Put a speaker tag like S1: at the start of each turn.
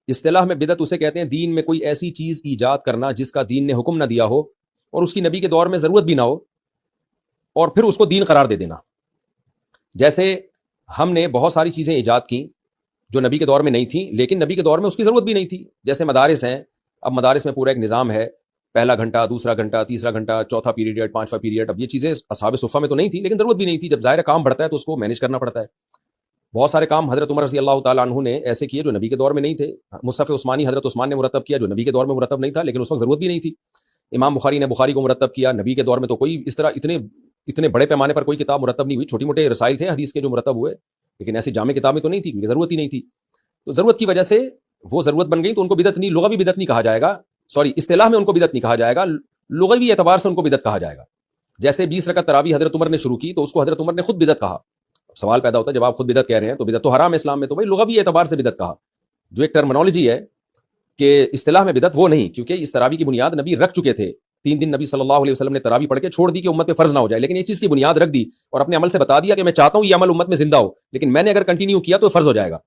S1: اصطلاح میں بدعت اسے کہتے ہیں دین میں کوئی ایسی چیز ایجاد کرنا جس کا دین نے حکم نہ دیا ہو اور اس کی نبی کے دور میں ضرورت بھی نہ ہو، اور پھر اس کو دین قرار دے دینا۔ جیسے ہم نے بہت ساری چیزیں ایجاد کی جو نبی کے دور میں نہیں تھیں، لیکن نبی کے دور میں اس کی ضرورت بھی نہیں تھی۔ جیسے مدارس ہیں، اب مدارس میں پورا ایک نظام ہے، پہلا گھنٹہ، دوسرا گھنٹہ، تیسرا گھنٹہ، چوتھا پیریڈ، پانچواں پیریڈ۔ اب یہ چیزیں اصحاب صفہ میں تو نہیں تھی، لیکن ضرورت بھی نہیں تھی۔ جب ظاہر کام بڑھتا ہے تو اس کو مینیج کرنا پڑتا ہے۔ بہت سارے کام حضرت عمر رضی اللہ تعالیٰ عنہ نے ایسے کیے جو نبی کے دور میں نہیں تھے۔ مصحف عثمانی حضرت عثمان نے مرتب کیا جو نبی کے دور میں مرتب نہیں تھا، لیکن اس وقت ضرورت بھی نہیں تھی۔ امام بخاری نے بخاری کو مرتب کیا، نبی کے دور میں تو کوئی اس طرح اتنے بڑے پیمانے پر کوئی کتاب مرتب نہیں ہوئی، چھوٹی موٹے رسائل تھے حدیث کے جو مرتب ہوئے، لیکن ایسی جامع کتابیں تو نہیں تھی کیونکہ ضرورت ہی نہیں تھی۔ تو ضرورت کی وجہ سے وہ ضرورت بن گئی، تو ان کو بدعت نہیں، لغوی بدعت نہیں کہا جائے گا، اصطلاح میں ان کو بدعت نہیں کہا جائے گا، لغوی اعتبار سے ان کو بدعت کہا جائے گا۔ جیسے 20 رکعت تراویح حضرت عمر نے شروع کی تو اس کو حضرت عمر نے خود بدعت کہا۔ سوال پیدا ہوتا ہے جب آپ خود بدعت کہہ رہے ہیں تو بدعت تو حرام ہے اسلام میں، تو بھائی لغوی اعتبار سے بدعت کہا۔ جو ایک ٹرمنالوجی ہے کہ اصطلاح میں بدعت وہ نہیں، کیونکہ اس تراویح کی بنیاد نبی رکھ چکے تھے۔ 3 دن نبی صلی اللہ علیہ وسلم نے تراویح پڑھ کے چھوڑ دی کہ امت پہ فرض نہ ہو جائے، لیکن ایک چیز کی بنیاد رکھ دی اور اپنے عمل سے بتا دیا کہ میں چاہتا ہوں یہ عمل امت میں زندہ ہو، لیکن میں نے اگر کنٹینیو کیا تو فرض ہو جائے گا۔